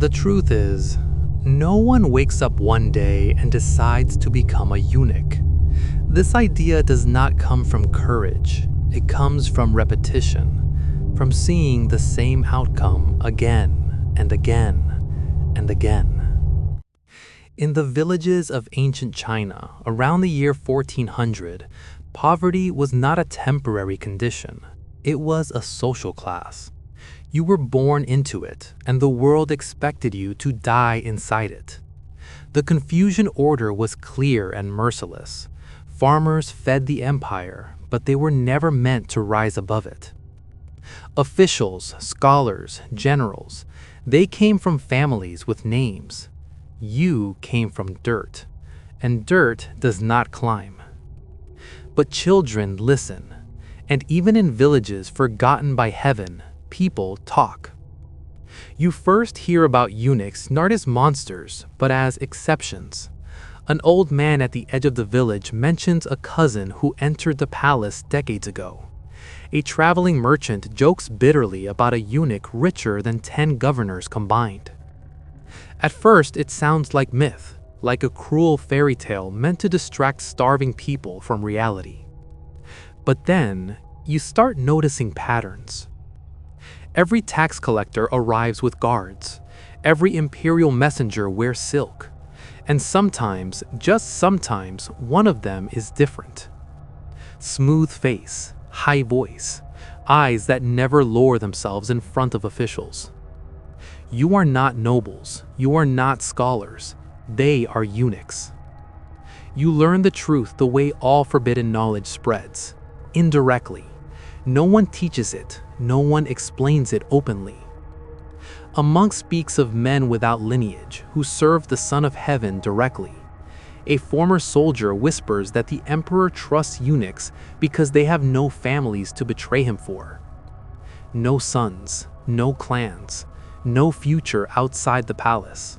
The truth is, no one wakes up one day and decides to become a eunuch. This idea does not come from courage. It comes from repetition, from seeing the same outcome again and again and again. In the villages of ancient China, around the year 1400, poverty was not a temporary condition. It was a social class. You were born into it, and the world expected you to die inside it. The Confucian order was clear and merciless. Farmers fed the empire, but they were never meant to rise above it. Officials, scholars, generals, they came from families with names. You came from dirt, and dirt does not climb. But children listen, and even in villages forgotten by heaven, people talk. You first hear about eunuchs not as monsters, but as exceptions. An old man at the edge of the village mentions a cousin who entered the palace decades ago. A traveling merchant jokes bitterly about a eunuch richer than 10 governors combined. At first, it sounds like myth, like a cruel fairy tale meant to distract starving people from reality. But then, you start noticing patterns. Every tax collector arrives with guards. Every imperial messenger wears silk. And sometimes, just sometimes, one of them is different. Smooth face, high voice, eyes that never lower themselves in front of officials. You are not nobles, you are not scholars, they are eunuchs. You learn the truth the way all forbidden knowledge spreads, indirectly. No one teaches it, no one explains it openly. A monk speaks of men without lineage who serve the Son of Heaven directly. A former soldier whispers that the emperor trusts eunuchs because they have no families to betray him for. No sons, no clans, no future outside the palace.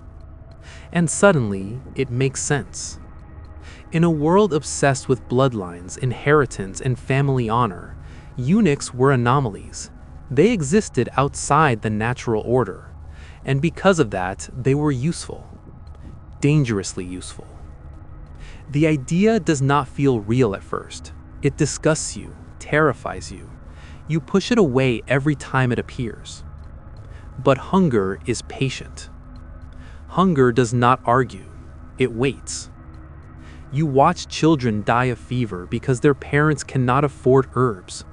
And suddenly, it makes sense. In a world obsessed with bloodlines, inheritance, and family honor, eunuchs were anomalies. They existed outside the natural order, and because of that, they were useful. Dangerously useful. The idea does not feel real at first. It disgusts you, terrifies you. You push it away every time it appears. But hunger is patient. Hunger does not argue. It waits. You watch children die of fever because their parents cannot afford herbs.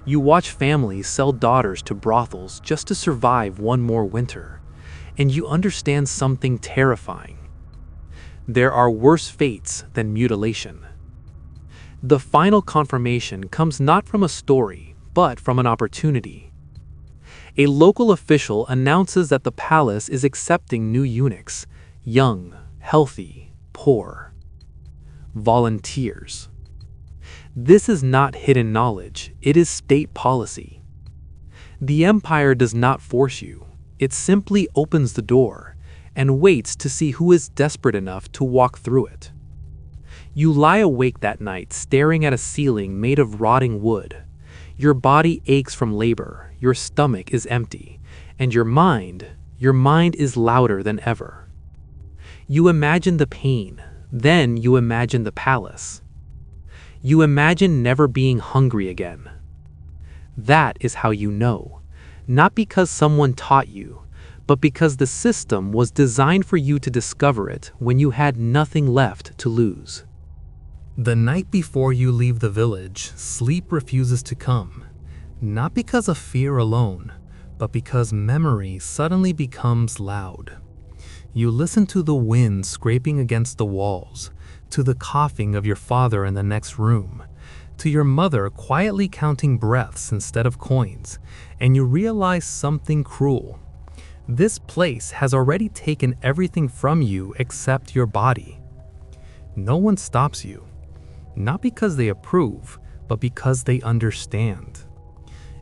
You watch families sell daughters to brothels just to survive one more winter. And you understand something terrifying. There are worse fates than mutilation. The final confirmation comes not from a story, but from an opportunity. A local official announces that the palace is accepting new eunuchs, young, healthy, poor. Volunteers. This is not hidden knowledge, it is state policy. The empire does not force you, it simply opens the door and waits to see who is desperate enough to walk through it. You lie awake that night staring at a ceiling made of rotting wood. Your body aches from labor, your stomach is empty, and your mind is louder than ever. You imagine the pain, then you imagine the palace. You imagine never being hungry again. That is how you know, not because someone taught you, but because the system was designed for you to discover it when you had nothing left to lose. The night before you leave the village, sleep refuses to come, not because of fear alone, but because memory suddenly becomes loud. You listen to the wind scraping against the walls, to the coughing of your father in the next room, to your mother quietly counting breaths instead of coins, and you realize something cruel. This place has already taken everything from you except your body. No one stops you, not because they approve, but because they understand.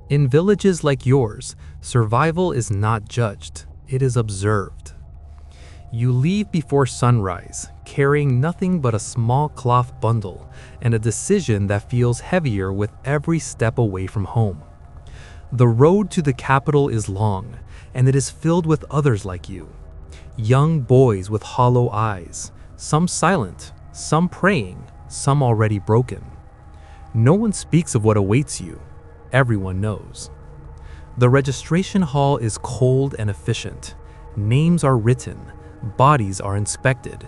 In villages like yours, survival is not judged, it is observed. You leave before sunrise, carrying nothing but a small cloth bundle and a decision that feels heavier with every step away from home. The road to the capital is long, and it is filled with others like you. Young boys with hollow eyes, some silent, some praying, some already broken. No one speaks of what awaits you. Everyone knows. The registration hall is cold and efficient. Names are written, bodies are inspected,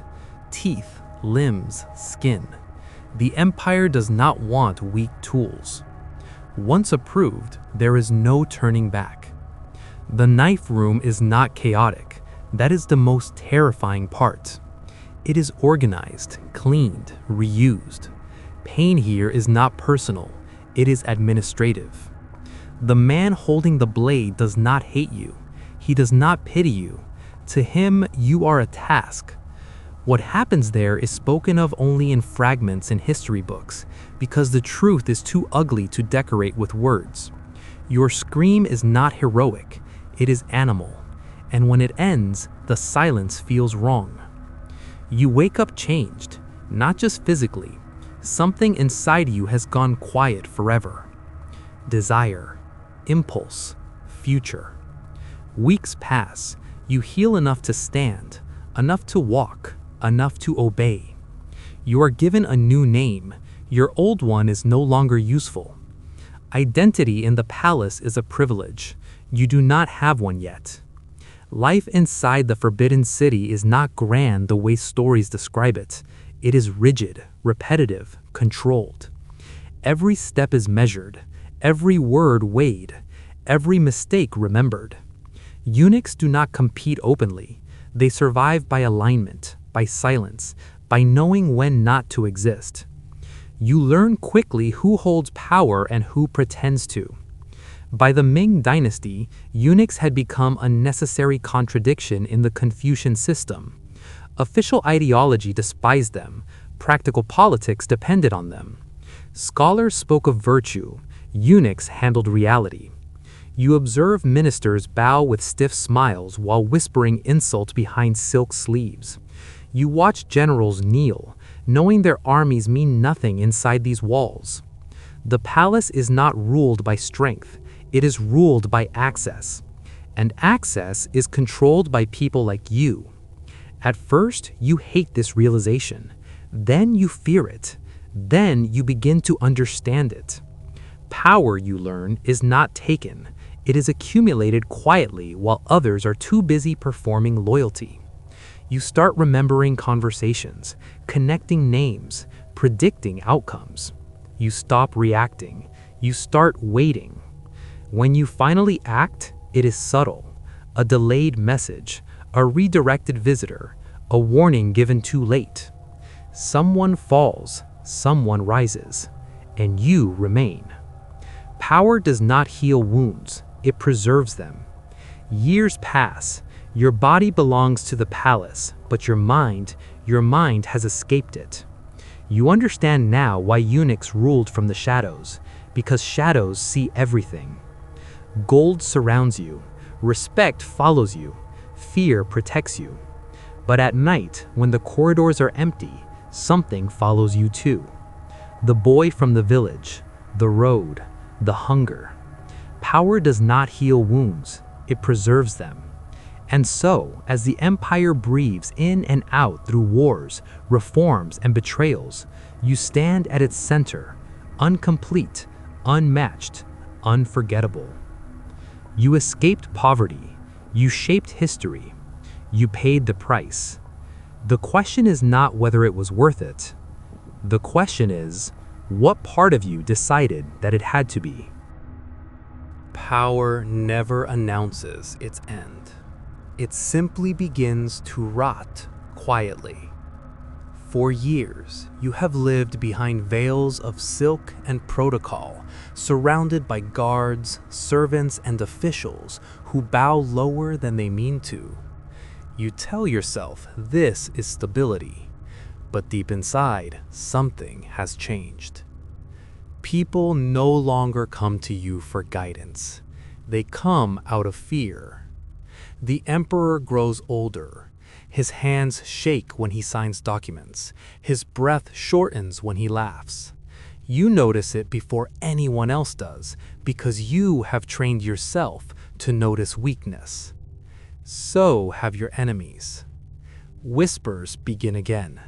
teeth, limbs, skin. The Empire does not want weak tools. Once approved, there is no turning back. The knife room is not chaotic. That is the most terrifying part. It is organized, cleaned, reused. Pain here is not personal, it is administrative. The man holding the blade does not hate you. He does not pity you. To him, you are a task. What happens there is spoken of only in fragments in history books, because the truth is too ugly to decorate with words. Your scream is not heroic, it is animal, and when it ends, the silence feels wrong. You wake up changed, not just physically. Something inside you has gone quiet forever. Desire, impulse, future. Weeks pass, you heal enough to stand, enough to walk, enough to obey. You are given a new name, your old one is no longer useful. Identity in the palace is a privilege, you do not have one yet. Life inside the Forbidden City is not grand the way stories describe it. It is rigid, repetitive, controlled. Every step is measured, every word weighed, every mistake remembered. Eunuchs do not compete openly. They survive by alignment, by silence, by knowing when not to exist. You learn quickly who holds power and who pretends to. By the Ming Dynasty, eunuchs had become a necessary contradiction in the Confucian system. Official ideology despised them, practical politics depended on them. Scholars spoke of virtue, eunuchs handled reality. You observe ministers bow with stiff smiles while whispering insult behind silk sleeves. You watch generals kneel, knowing their armies mean nothing inside these walls. The palace is not ruled by strength, it is ruled by access. And access is controlled by people like you. At first, you hate this realization. Then you fear it. Then you begin to understand it. Power, you learn, is not taken. It is accumulated quietly while others are too busy performing loyalty. You start remembering conversations, connecting names, predicting outcomes. You stop reacting. You start waiting. When you finally act, it is subtle. A delayed message, a redirected visitor, a warning given too late. Someone falls, someone rises, and you remain. Power does not heal wounds, it preserves them. Years pass, your body belongs to the palace, but your mind has escaped it. You understand now why eunuchs ruled from the shadows, because shadows see everything. Gold surrounds you, respect follows you, fear protects you. But at night, when the corridors are empty, something follows you too. The boy from the village, the road, the hunger. Power does not heal wounds, it preserves them. And so, as the empire breathes in and out through wars, reforms, and betrayals, you stand at its center, incomplete, unmatched, unforgettable. You escaped poverty, you shaped history, you paid the price. The question is not whether it was worth it. The question is, what part of you decided that it had to be? Power never announces its end. It simply begins to rot quietly. For years, you have lived behind veils of silk and protocol, surrounded by guards, servants, and officials who bow lower than they mean to. You tell yourself this is stability, but deep inside, something has changed. People no longer come to you for guidance. They come out of fear. The emperor grows older. His hands shake when he signs documents. His breath shortens when he laughs. You notice it before anyone else does, because you have trained yourself to notice weakness. So have your enemies. Whispers begin again.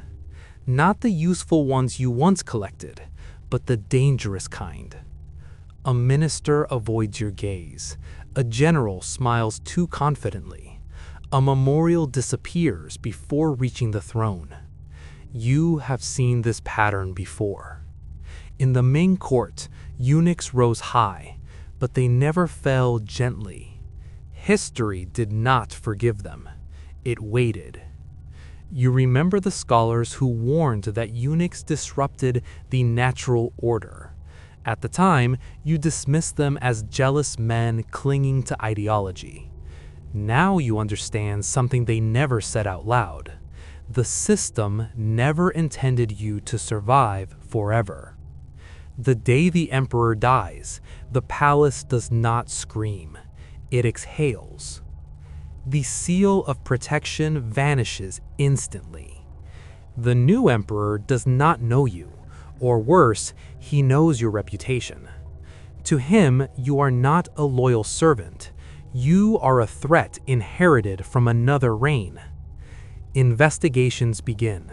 Not the useful ones you once collected, but the dangerous kind. A minister avoids your gaze. A general smiles too confidently. A memorial disappears before reaching the throne. You have seen this pattern before. In the Ming court, eunuchs rose high, but they never fell gently. History did not forgive them. It waited. You remember the scholars who warned that eunuchs disrupted the natural order. At the time, you dismissed them as jealous men clinging to ideology. Now you understand something they never said out loud. The system never intended you to survive forever. The day the emperor dies, the palace does not scream. It exhales. The seal of protection vanishes instantly. The new emperor does not know you, or worse, he knows your reputation. To him, you are not a loyal servant. You are a threat inherited from another reign. Investigations begin.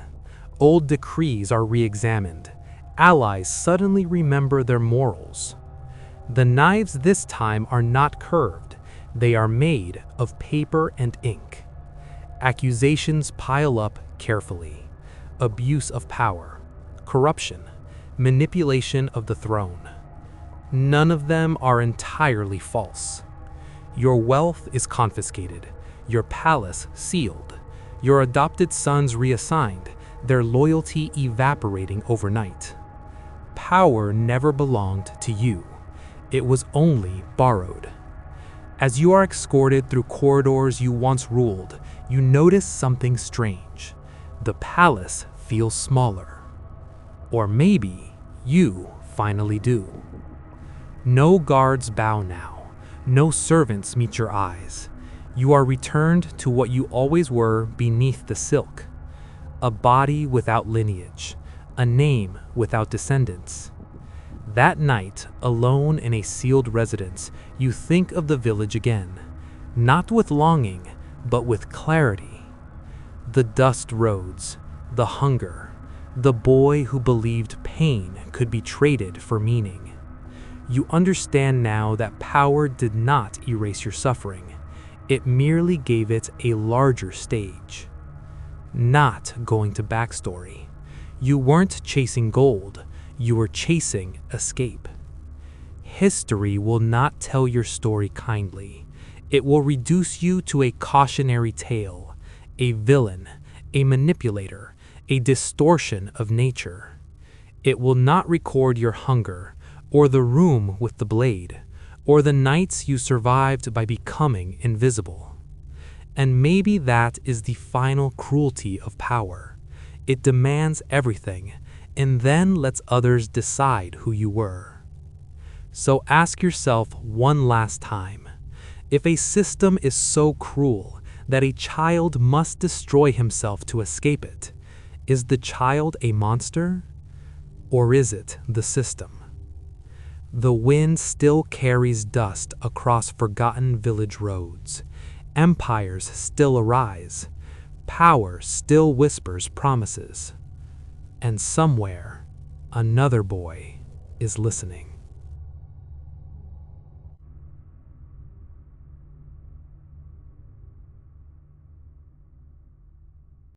Old decrees are re-examined. Allies suddenly remember their morals. The knives this time are not curved. They are made of paper and ink. Accusations pile up carefully. Abuse of power, corruption, manipulation of the throne. None of them are entirely false. Your wealth is confiscated, your palace sealed, your adopted sons reassigned, their loyalty evaporating overnight. Power never belonged to you. It was only borrowed. As you are escorted through corridors you once ruled, you notice something strange. The palace feels smaller. Or maybe you finally do. No guards bow now. No servants meet your eyes. You are returned to what you always were beneath the silk. A body without lineage. A name without descendants. That night, alone in a sealed residence, you think of the village again. Not with longing, but with clarity. The dust roads, the hunger, the boy who believed pain could be traded for meaning. You understand now that power did not erase your suffering. It merely gave it a larger stage. Not going to backstory. You weren't chasing gold. You were chasing escape. History will not tell your story kindly. It will reduce you to a cautionary tale, a villain, a manipulator, a distortion of nature. It will not record your hunger, or the room with the blade, or the nights you survived by becoming invisible. And maybe that is the final cruelty of power. It demands everything, and then lets others decide who you were. So ask yourself one last time, if a system is so cruel that a child must destroy himself to escape it, is the child a monster? Or is it the system? The wind still carries dust across forgotten village roads. Empires still arise. Power still whispers promises. And somewhere, another boy is listening.